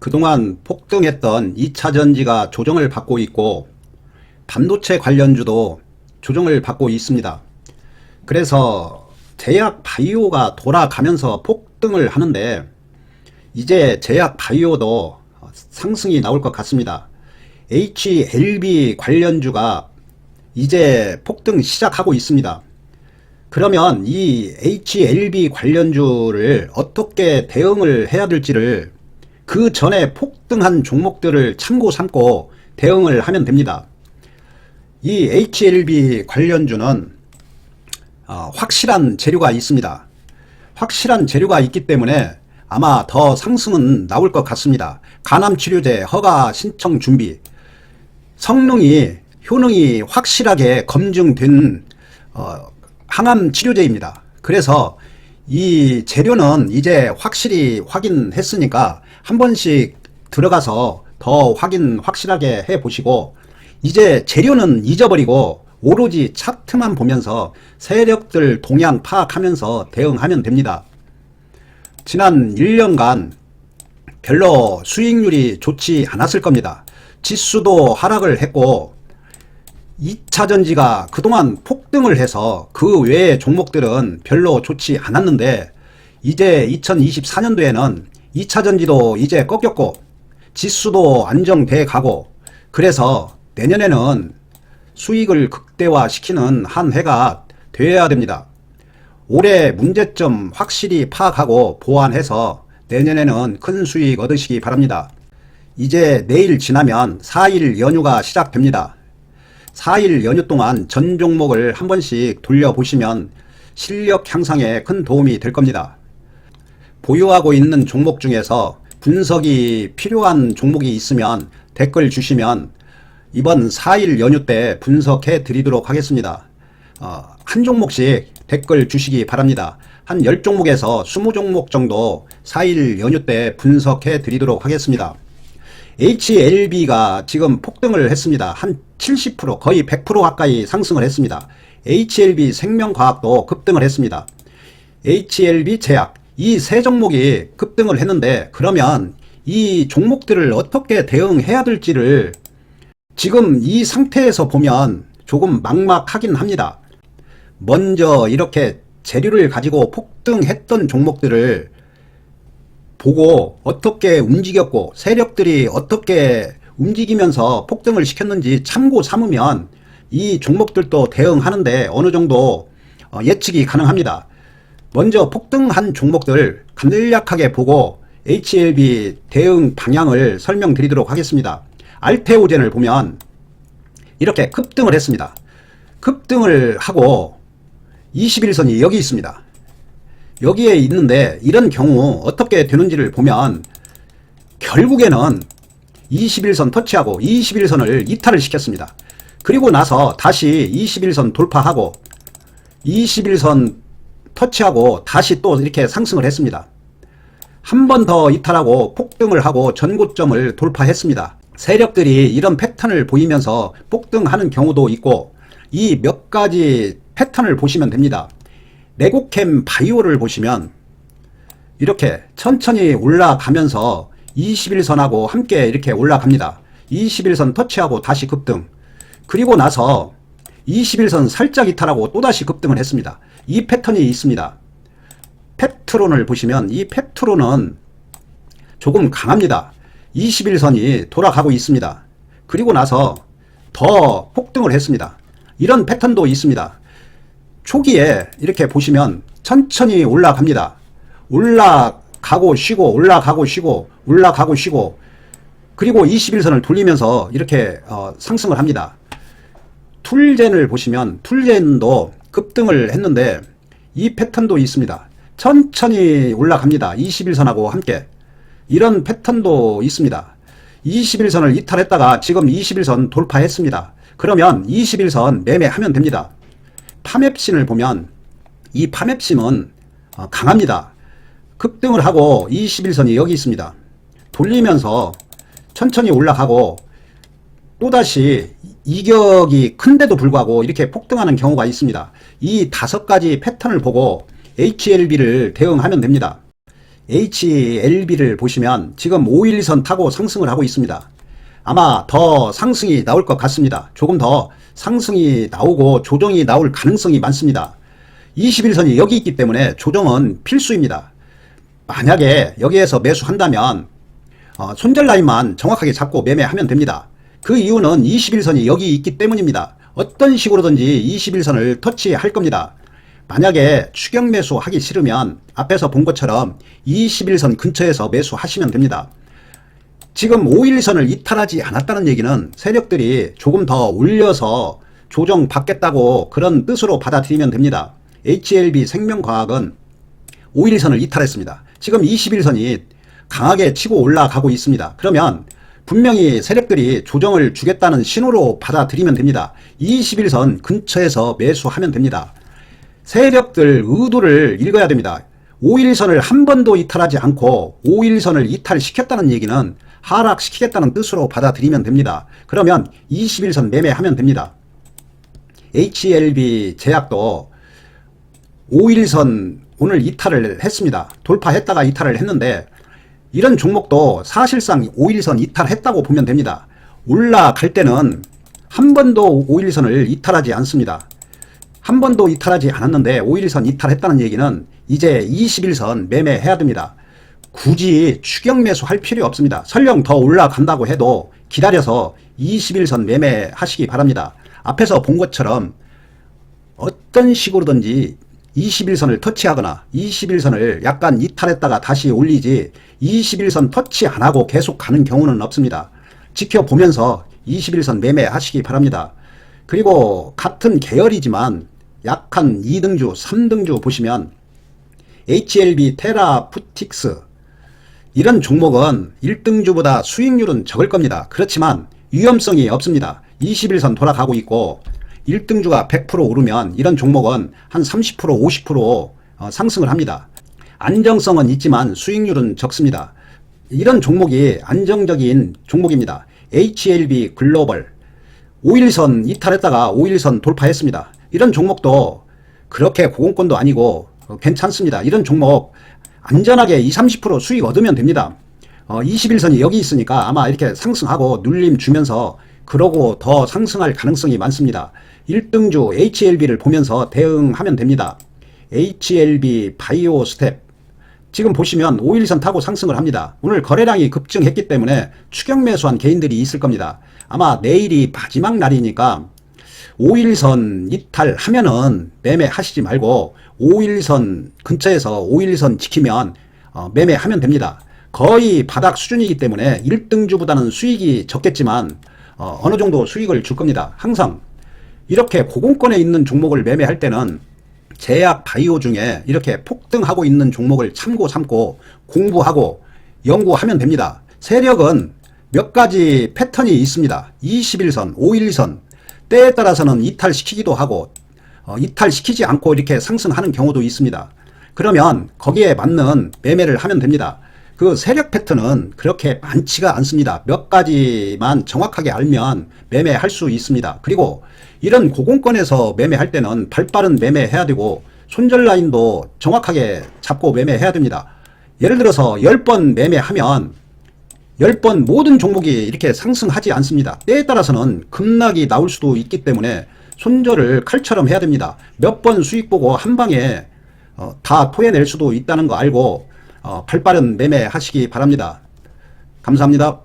그동안 폭등했던 2차전지가 조정을 받고 있고 반도체 관련주도 조정을 받고 있습니다. 그래서 제약 바이오가 돌아가면서 폭등을 하는데 이제 제약 바이오도 상승이 나올 것 같습니다. HLB 관련주가 이제 폭등 시작하고 있습니다. 그러면 이 HLB 관련주를 어떻게 대응을 해야 될지를 그 전에 폭등한 종목들을 참고 삼고 대응을 하면 됩니다. 이 HLB 관련주는 확실한 재료가 있습니다. 확실한 재료가 있기 때문에 아마 더 상승은 나올 것 같습니다. 간암치료제 허가 신청 준비, 성능이 효능이 확실하게 검증된 항암 치료제입니다. 그래서 이 재료는 이제 확실히 확인했으니까 한 번씩 들어가서 더 확실하게 해 보시고, 이제 재료는 잊어버리고 오로지 차트만 보면서 세력들 동향 파악하면서 대응하면 됩니다. 지난 1년간 별로 수익률이 좋지 않았을 겁니다. 지수도 하락을 했고 2차전지가 그동안 폭등을 해서 그 외의 종목들은 별로 좋지 않았는데, 이제 2024년도에는 2차전지도 이제 꺾였고 지수도 안정돼 가고, 그래서 내년에는 수익을 극대화시키는 한 해가 되어야 됩니다. 올해 문제점 확실히 파악하고 보완해서 내년에는 큰 수익 얻으시기 바랍니다. 이제 내일 지나면 4일 연휴가 시작됩니다. 4일 연휴 동안 전 종목을 한 번씩 돌려보시면 실력 향상에 큰 도움이 될 겁니다. 보유하고 있는 종목 중에서 분석이 필요한 종목이 있으면 댓글 주시면 이번 4일 연휴 때 분석해 드리도록 하겠습니다. 한 종목씩 댓글 주시기 바랍니다. 한 10종목에서 20종목 정도 4일 연휴 때 분석해 드리도록 하겠습니다. HLB가 지금 폭등을 했습니다. 한 70% 거의 100% 가까이 상승을 했습니다. HLB 생명과학도 급등을 했습니다. HLB 제약, 이 세 종목이 급등을 했는데, 그러면 이 종목들을 어떻게 대응해야 될지를 지금 이 상태에서 보면 조금 막막하긴 합니다. 먼저 이렇게 재료를 가지고 폭등했던 종목들을 보고 어떻게 움직였고 세력들이 어떻게 움직이면서 폭등을 시켰는지 참고 삼으면 이 종목들도 대응하는데 어느 정도 예측이 가능합니다. 먼저 폭등한 종목들 간략하게 보고 HLB 대응 방향을 설명드리도록 하겠습니다. 알테오젠을 보면 이렇게 급등을 했습니다. 급등을 하고 21선이 여기 있습니다. 여기에 있는데 이런 경우 어떻게 되는지를 보면 결국에는 21선 터치하고 21선을 이탈을 시켰습니다. 그리고 나서 다시 21선 돌파하고 21선 터치하고 다시 또 이렇게 상승을 했습니다. 한 번 더 이탈하고 폭등을 하고 전고점을 돌파했습니다. 세력들이 이런 패턴을 보이면서 폭등하는 경우도 있고, 이 몇 가지 패턴을 보시면 됩니다. 레고캠 바이오를 보시면 이렇게 천천히 올라가면서 21선하고 함께 이렇게 올라갑니다. 21선 터치하고 다시 급등, 그리고 나서 21선 살짝 이탈하고 또다시 급등을 했습니다. 이 패턴이 있습니다. 펩트론을 보시면 이 펩트론은 조금 강합니다. 21선이 돌아가고 있습니다. 그리고 나서 더 폭등을 했습니다. 이런 패턴도 있습니다. 초기에 이렇게 보시면 천천히 올라갑니다. 올라가고 쉬고 올라가고 쉬고 올라가고 쉬고, 그리고 21선을 돌리면서 이렇게 상승을 합니다. 툴젠을 보시면 툴젠도 급등을 했는데 이 패턴도 있습니다. 천천히 올라갑니다. 21선하고 함께. 이런 패턴도 있습니다. 21선을 이탈했다가 지금 21선 돌파했습니다. 그러면 21선 매매하면 됩니다. 파맵신을 보면 이 파맵신은 강합니다. 급등을 하고 21선이 여기 있습니다. 돌리면서 천천히 올라가고 또다시 이격이 큰데도 불구하고 이렇게 폭등하는 경우가 있습니다. 이 5가지 패턴을 보고 HLB를 대응하면 됩니다. HLB를 보시면 지금 5일선 타고 상승을 하고 있습니다. 아마 더 상승이 나올 것 같습니다. 조금 더 상승이 나오고 조정이 나올 가능성이 많습니다. 21선이 여기 있기 때문에 조정은 필수입니다. 만약에 여기에서 매수한다면 손절 라인만 정확하게 잡고 매매하면 됩니다. 그 이유는 21선이 여기 있기 때문입니다. 어떤 식으로든지 21선을 터치할 겁니다. 만약에 추격 매수하기 싫으면 앞에서 본 것처럼 21선 근처에서 매수하시면 됩니다. 지금 5일선을 이탈하지 않았다는 얘기는 세력들이 조금 더 올려서 조정 받겠다고 그런 뜻으로 받아들이면 됩니다. HLB 생명과학은 5일선을 이탈했습니다. 지금 21선이 강하게 치고 올라가고 있습니다. 그러면 분명히 세력들이 조정을 주겠다는 신호로 받아들이면 됩니다. 21선 근처에서 매수하면 됩니다. 세력들 의도를 읽어야 됩니다. 5일선을 한 번도 이탈하지 않고 5일선을 이탈시켰다는 얘기는 하락시키겠다는 뜻으로 받아들이면 됩니다. 그러면 21선 매매하면 됩니다. HLB 제약도 5일선 오늘 이탈을 했습니다. 돌파했다가 이탈을 했는데 이런 종목도 사실상 5일선 이탈했다고 보면 됩니다. 올라갈 때는 한 번도 5일선을 이탈하지 않습니다. 한 번도 이탈하지 않았는데 5일선 이탈했다는 얘기는 이제 21선 매매해야 됩니다. 굳이 추격 매수할 필요 없습니다. 설령 더 올라간다고 해도 기다려서 21선 매매하시기 바랍니다. 앞에서 본 것처럼 어떤 식으로든지 21선을 터치하거나 21선을 약간 이탈했다가 다시 올리지 21선 터치 안하고 계속 가는 경우는 없습니다. 지켜보면서 21선 매매하시기 바랍니다. 그리고 같은 계열이지만 약한 2등주, 3등주 보시면 HLB 테라푸틱스 이런 종목은 1등주보다 수익률은 적을 겁니다. 그렇지만 위험성이 없습니다. 21선 돌아가고 있고 1등주가 100% 오르면 이런 종목은 한 30%, 50% 상승을 합니다. 안정성은 있지만 수익률은 적습니다. 이런 종목이 안정적인 종목입니다. HLB 글로벌 5일선 이탈했다가 5일선 돌파했습니다. 이런 종목도 그렇게 고공권도 아니고 괜찮습니다. 이런 종목 안전하게 20, 30% 수익 얻으면 됩니다. 21선이 여기 있으니까 아마 이렇게 상승하고 눌림 주면서 그러고 더 상승할 가능성이 많습니다. 1등주 HLB를 보면서 대응하면 됩니다. HLB 바이오 스텝 지금 보시면 5일선 타고 상승을 합니다. 오늘 거래량이 급증했기 때문에 추격 매수한 개인들이 있을 겁니다. 아마 내일이 마지막 날이니까 5일선 이탈하면은 매매하시지 말고 5일선 근처에서 5일선 지키면 매매하면 됩니다. 거의 바닥 수준이기 때문에 1등주보다는 수익이 적겠지만 어느 정도 수익을 줄 겁니다. 항상 이렇게 고공권에 있는 종목을 매매할 때는 제약 바이오 중에 이렇게 폭등하고 있는 종목을 참고 삼고 공부하고 연구하면 됩니다. 세력은 몇 가지 패턴이 있습니다. 21선, 5일선 때에 따라서는 이탈시키기도 하고 이탈시키지 않고 이렇게 상승하는 경우도 있습니다. 그러면 거기에 맞는 매매를 하면 됩니다. 그 세력 패턴은 그렇게 많지가 않습니다. 몇 가지만 정확하게 알면 매매할 수 있습니다. 그리고 이런 고공권에서 매매할 때는 발빠른 매매해야 되고 손절 라인도 정확하게 잡고 매매해야 됩니다. 예를 들어서 10번 매매하면 10번 모든 종목이 이렇게 상승하지 않습니다. 때에 따라서는 급락이 나올 수도 있기 때문에 손절을 칼처럼 해야 됩니다. 몇 번 수익 보고 한 방에 다 토해낼 수도 있다는 거 알고 발빠른 매매 하시기 바랍니다. 감사합니다.